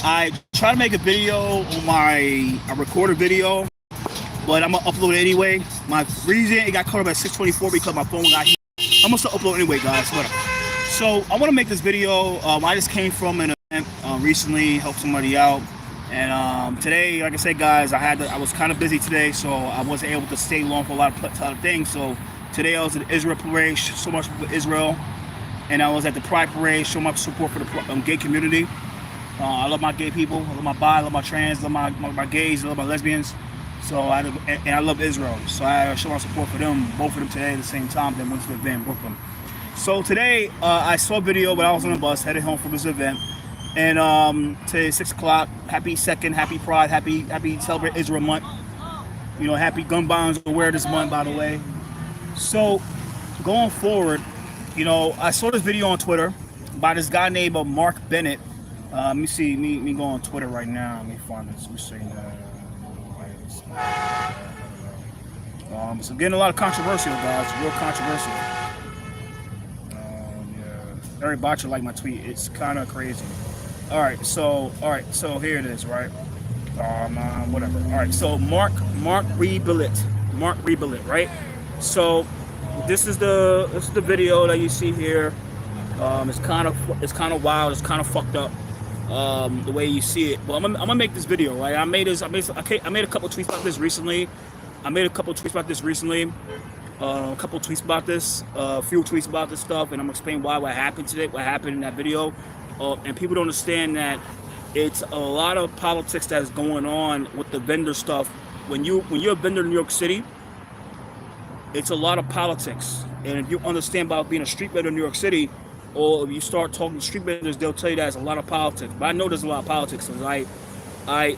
I try to make a video on I record a video, but I'm gonna upload it anyway. My reason it got caught up at 6:24 because my phone got hit. I'm gonna still upload anyway, guys. Whatever. So I want to make this video. I just came from an event recently, helped somebody out, and today, like I said, guys, I was kind of busy today, so I wasn't able to stay long for a lot of things. So today I was at the Israel parade, so much for Israel, and I was at the Pride parade, show my support for the gay community. I love my gay people, I love my bi, I love my trans, I love my gays, I love my lesbians. So I love Israel. So I show my support for them, both of them today at the same time. Then went to the event in Brooklyn. So today I saw a video, but I was on the bus headed home from this event. And today 6 o'clock. Happy second, happy Pride, happy celebrate Israel month. You know, happy gun violence awareness month, by the way. So going forward, you know, I saw this video on Twitter by this guy named Mark Bennett. Let me see, me go on Twitter right now. Let me find this. Let me see. So getting a lot of controversial, guys. Real controversial. Yeah. Everybody should like my tweet. It's kind of crazy. All right. So here it is, right? Whatever. All right. So Mark Rebillet, right? So this is the video that you see here. It's kind of wild. It's kind of fucked up. The way you see it, but I'm gonna make this video, right? I made a couple tweets about this recently. A couple tweets about this, a few tweets about this stuff, and I'm gonna explain what happened today, what happened in that video. And people don't understand that it's a lot of politics that is going on with the vendor stuff. When you're a vendor in New York City, it's a lot of politics. And if you understand about being a street vendor in New York City, or if you start talking to street vendors, they'll tell you that it's a lot of politics. But I know there's a lot of politics, because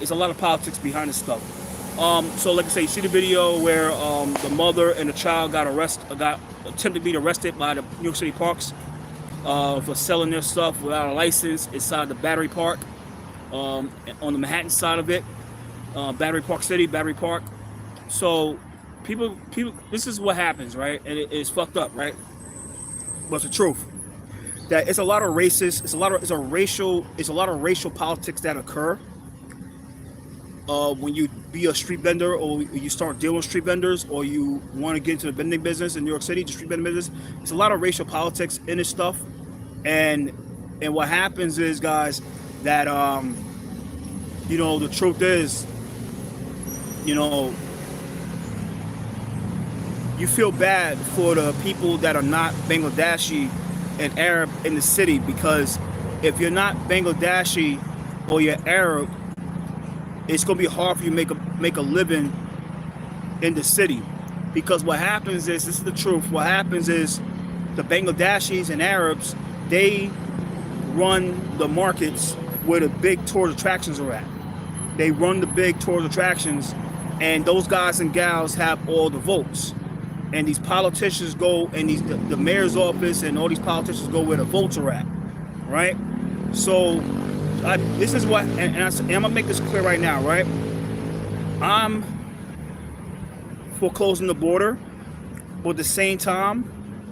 it's a lot of politics behind this stuff. So like I say, you see the video where the mother and the child got attempted to be arrested by the New York City Parks for selling their stuff without a license inside the Battery Park, on the Manhattan side of it, Battery Park City, Battery Park. So people, this is what happens, right? And it's fucked up, right? But it's the truth. That it's a lot of racist, it's a lot of racial politics that occur when you be a street vendor, or you start dealing with street vendors, or you want to get into the vending business in New York City, the street vending business. It's a lot of racial politics in this stuff, and what happens is, guys, that you know, the truth is, you know, you feel bad for the people that are not Bangladeshi and Arab in the city, because if you're not Bangladeshi or you're Arab, it's gonna be hard for you to make a living in the city. Because what happens is, this is the truth, what happens is the Bangladeshis and Arabs, they run the markets where the big tourist attractions are at. They run the big tourist attractions, and those guys and gals have all the votes. And these politicians go, and the mayor's office and all these politicians go where the votes are at, right? So this is what, and I'm gonna make this clear right now, right? I'm for closing the border, but at the same time,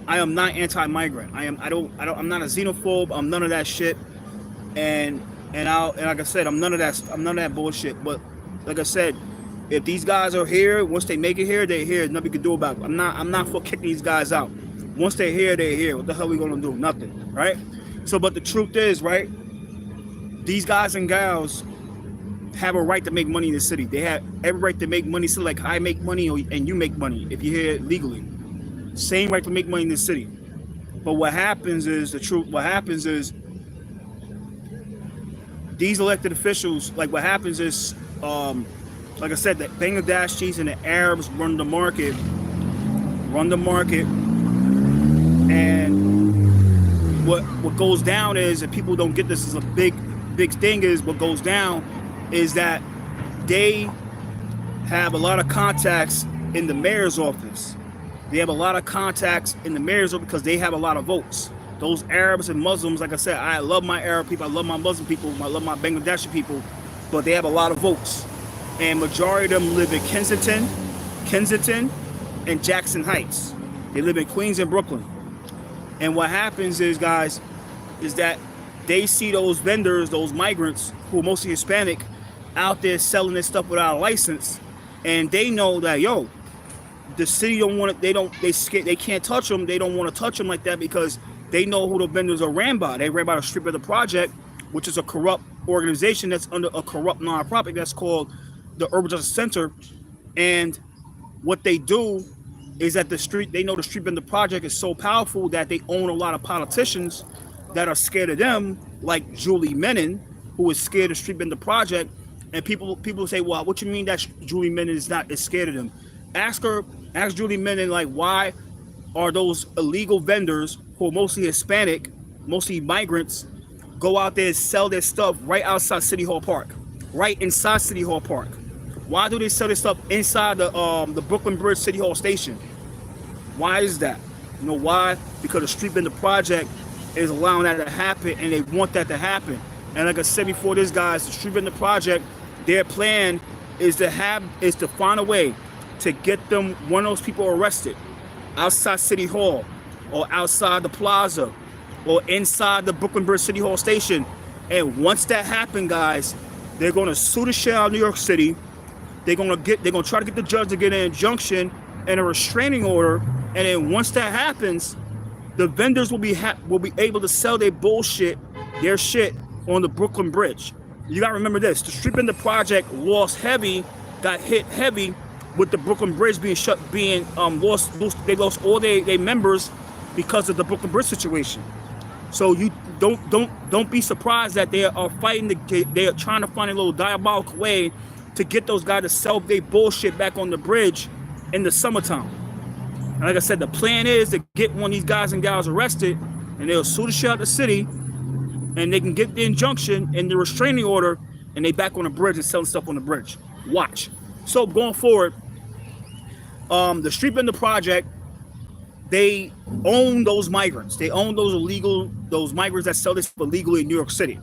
I am not anti-migrant. I'm not a xenophobe. I'm none of that shit. And like I said, I'm none of that bullshit. But like I said, if these guys are here, once they make it here, they're here. Nothing you can do about it. I'm not for kicking these guys out. Once they're here, they're here. What the hell are we gonna do? Nothing, right? So, but the truth is, right? These guys and gals have a right to make money in the city. They have every right to make money. So, like I make money and you make money if you're here legally. Same right to make money in the city. But what happens is, the truth. What happens is, these elected officials, like what happens is, like I said, the Bangladeshis and the Arabs run the market, and what goes down is, and people don't get this as a big thing, is what goes down is that they have a lot of contacts in the mayor's office. They have a lot of contacts in the mayor's office because they have a lot of votes. Those Arabs and Muslims, like I said, I love my Arab people, I love my Muslim people, I love my Bangladeshi people, but they have a lot of votes. And majority of them live in Kensington, and Jackson Heights. They live in Queens and Brooklyn. And what happens is, guys, is that they see those vendors, those migrants who are mostly Hispanic, out there selling this stuff without a license, and they know that, yo, the city don't want it. They can't touch them. They don't want to touch them like that because they know who the vendors are ran by. They ran by the Street Vendor Project, which is a corrupt organization that's under a corrupt nonprofit that's called the Urban Justice Center. And what they do is that they know the Street Vendor Project is so powerful that they own a lot of politicians that are scared of them, like Julie Menon, who is scared of Street Vendor Project. And people say, well, what you mean that Julie Menon is scared of them? Ask Julie Menon, like, why are those illegal vendors who are mostly Hispanic, mostly migrants, go out there and sell their stuff right outside City Hall Park, right inside City Hall Park? Why do they sell their stuff inside the Brooklyn Bridge City Hall station? Why is that? You know why? Because the Street Vendor Project is allowing that to happen, and they want that to happen. And like I said before, this guys, the Street Vendor Project, their plan is to find a way to get them, one of those people, arrested outside City Hall or outside the plaza or inside the Brooklyn Bridge City Hall station. And once that happens, guys, they're going to sue the shit out of New York City. They're going to try to get the judge to get an injunction and a restraining order. And then once that happens, the vendors will be able to sell their bullshit, their shit, on the Brooklyn Bridge. You got to remember this: the Street Vendor Project got hit heavy with the Brooklyn Bridge being lost. They lost all their members because of the Brooklyn Bridge situation. So you don't be surprised that they are fighting. They are trying to find a little diabolical way to get those guys to sell their bullshit back on the bridge in the summertime. And like I said, the plan is to get one of these guys and gals arrested, and they'll sue the shit out of the city, and they can get the injunction and the restraining order, and they back on the bridge and selling stuff on the bridge. Watch. So going forward, the Street Vendor Project, they own those migrants. They own those migrants that sell this illegally in New York City.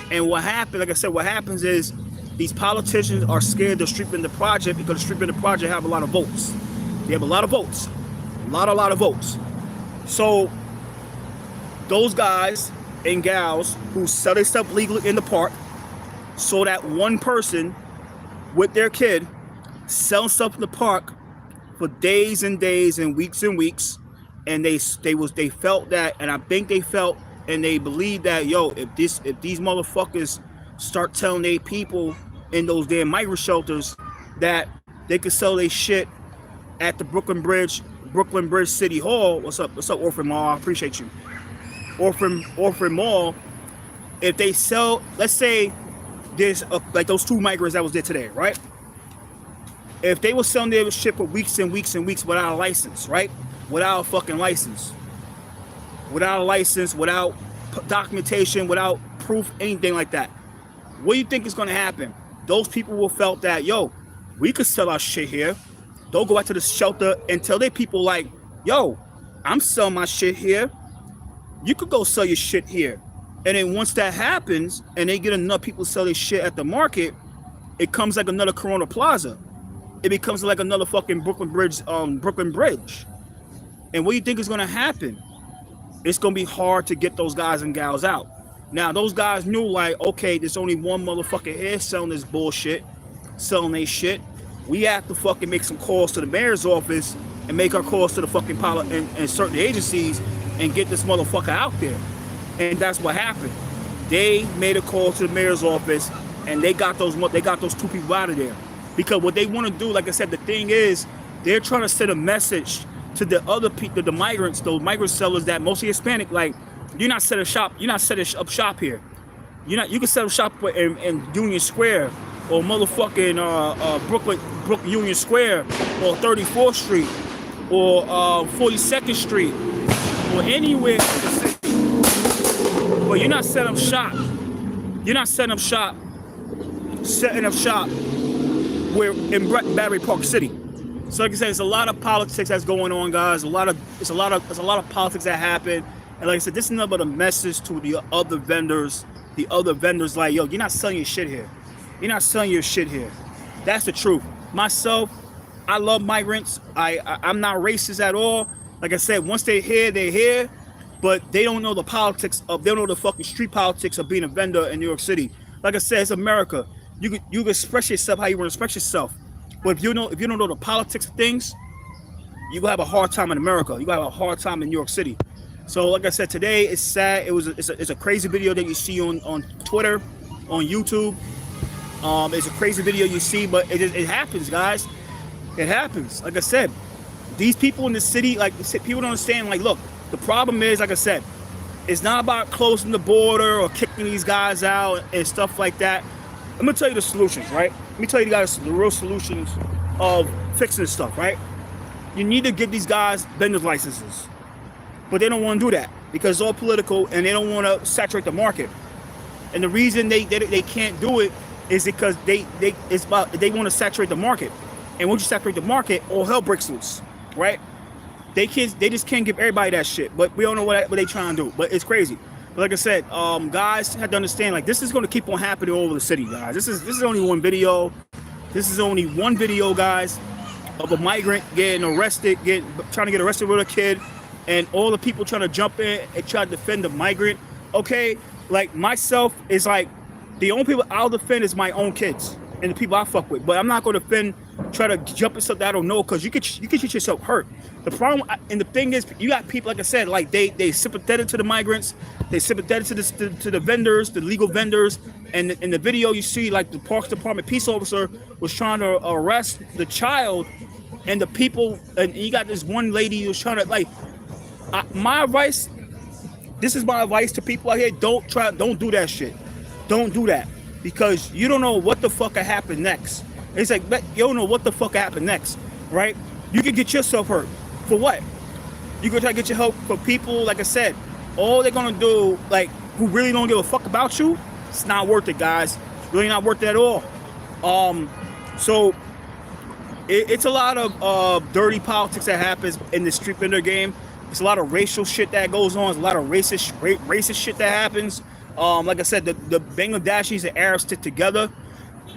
And what happened, like I said, what happens is these politicians are scared of the Street Vendor Project because the Street Vendor Project have a lot of votes. They have a lot of votes. A lot of votes. So those guys and gals who sell their stuff legally in the park, so that one person with their kid selling stuff in the park for days and days and weeks, and they felt that, and I think they felt and they believed that, yo, if these motherfuckers start telling their people in those damn migrant shelters that they could sell their shit at the Brooklyn Bridge City Hall. What's up, Orphan Mall? I appreciate you. Orphan Mall. If they sell, let's say there's like those two migrants that was there today, right? If they were selling their shit for weeks and weeks without a license, right? Without a fucking license. Without a license, without documentation, without proof, anything like that. What do you think is going to happen? Those people will felt that, yo, we could sell our shit here. They'll go out to the shelter and tell their people like, yo, I'm selling my shit here. You could go sell your shit here. And then once that happens and they get enough people to sell their shit at the market, it comes like another Corona Plaza. It becomes like another fucking Brooklyn Bridge. And what do you think is going to happen? It's going to be hard to get those guys and gals out. Now, those guys knew, like, okay, there's only one motherfucker here selling this bullshit, selling their shit. We have to fucking make some calls to the mayor's office and make our calls to the fucking and certain agencies and get this motherfucker out there. And that's what happened. They made a call to the mayor's office and they got those two people out of there. Because what they want to do, like I said, the thing is, they're trying to send a message to the other people, the migrants, those migrant sellers that mostly Hispanic, like, you're not setting up shop here. You can set up shop in Union Square or motherfucking Brooklyn Union Square or 34th Street or 42nd Street or anywhere in the city. But you're not setting up shop. You're not setting up shop where in Battery Park City. So like I said, it's a lot of politics that's going on, guys. It's a lot of politics that happen. And like I said, this is nothing but a message to the other vendors. The other vendors, like, yo, you're not selling your shit here. You're not selling your shit here. That's the truth. Myself, I love migrants. I'm not racist at all. Like I said, once they're here, they're here. but they don't know the politics of, they don't know the fucking street politics of being a vendor in New York City. Like I said, it's America. You can express yourself how you want to express yourself, but if you don't know the politics of things, you gonna have a hard time in America. You gonna have a hard time in New York City. So like I said, today it's sad. It's a crazy video that you see on Twitter, on YouTube. It's a crazy video you see, but it happens, guys. It happens. Like I said, these people in the city, like people don't understand. Like, look, the problem is, like I said, it's not about closing the border or kicking these guys out and stuff like that. I'm gonna tell you the solutions, right? Let me tell you guys the real solutions of fixing this stuff, right? You need to give these guys vendor licenses, but they don't want to do that because it's all political and they don't want to saturate the market. And the reason they can't do it is because they want to saturate the market. And once you saturate the market, all hell breaks loose, right? They just can't give everybody that shit. But we don't know what they trying to do. But it's crazy. But like I said, guys have to understand, like, this is going to keep on happening all over the city, guys. This is only one video. This is only one video, guys, of a migrant getting arrested, trying to get arrested with a kid, and all the people trying to jump in and try to defend the migrant. Okay, like myself is like, the only people I'll defend is my own kids and the people I fuck with. But I'm not going to defend, try to jump in stuff that I don't know, because you can get yourself hurt. The problem, and the thing is, you got people, like I said, like they sympathetic to the migrants, they sympathetic to the vendors, the legal vendors. And in the video you see, like, the Parks Department peace officer was trying to arrest the child, and the people, and you got this one lady who was trying to, like, my advice, this is my advice to people out here: don't do that shit. Don't do that, because you don't know what the fuck could happen next. It's like, you don't know what the fuck could happen next, right? You can get yourself hurt. For what? You can try to get your help for people, like I said, all they're gonna do, like, who really don't give a fuck about you, it's not worth it, guys. Really not worth it at all. So it's a lot of dirty politics that happens in the street vendor game. It's a lot of racial shit that goes on. It's a lot of racist shit that happens. Like I said, the Bangladeshis and Arabs stick together,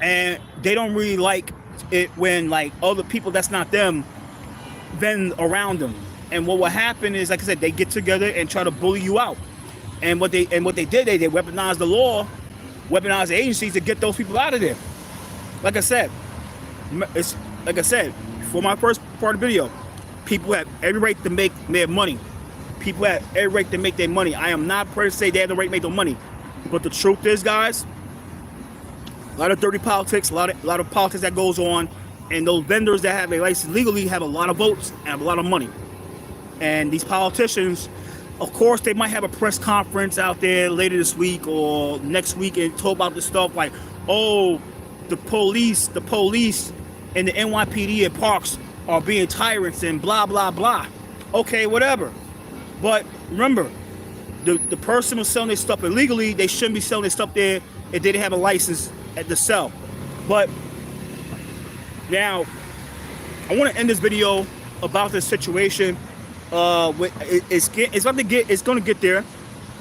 and they don't really like it when, like, other people that's not them vend around them. And what will happen is, like I said, they get together and try to bully you out. And what they did, they weaponized the law, weaponized the agencies to get those people out of there. Like I said, for my first part of the video, people have every right to make their money. People have every right to make their money. I am not per se they have the right to make their money. But the truth is, guys, a lot of dirty politics, a lot of politics that goes on, and those vendors that have a license legally have a lot of votes and have a lot of money. And these politicians, of course, they might have a press conference out there later this week or next week and talk about this stuff like, oh, the police and the NYPD and Parks are being tyrants and blah, blah, blah. Okay, whatever. But remember, the person who's selling their stuff illegally, they shouldn't be selling their stuff there if they didn't have a license at the sell. But now, I want to end this video about this situation. It's going to get there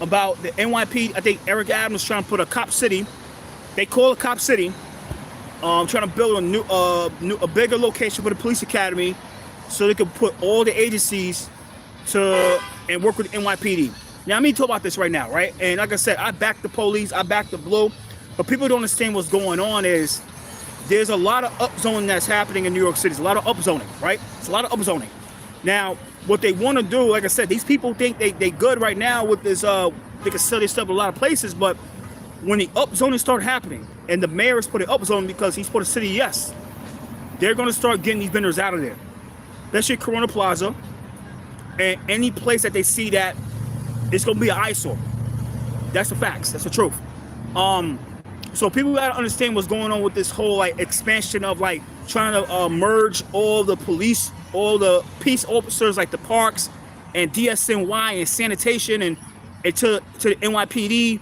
about the NYPD. I think Eric Adams trying to put a cop city. They call it cop city. Trying to build a bigger location for the police academy, so they can put all the agencies and work with NYPD. Now, I'm going to talk about this right now, right? And like I said, I back the police, I back the blue, but people don't understand what's going on is there's a lot of upzoning that's happening in New York City. There's a lot of upzoning, right? It's a lot of upzoning. Now, what they want to do, like I said, these people think they good right now with this, they can sell their stuff in a lot of places, but when the upzoning start happening, and the mayor is putting upzoning because he's put a city yes, they're going to start getting these vendors out of there. Especially Corona Plaza, and any place that they see that it's going to be an eyesore. That's the facts. That's the truth. So people got to understand what's going on with this whole, like, expansion of, like, trying to merge all the police, all the peace officers, like the Parks and DSNY and sanitation and to the NYPD,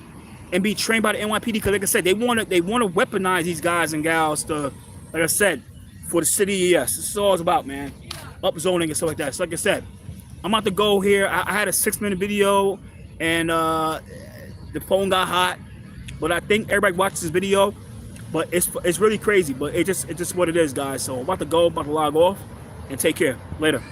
and be trained by the NYPD, because like I said, they want to weaponize these guys and gals to, like I said, for the city. Yes, this is all it's about, man. Upzoning and stuff like that. So like I said, I'm about to go here. I had a 6-minute video, and the phone got hot, but I think everybody watches this video. But it's really crazy. But it's just what it is, guys. So I'm about to log off, and take care. Later.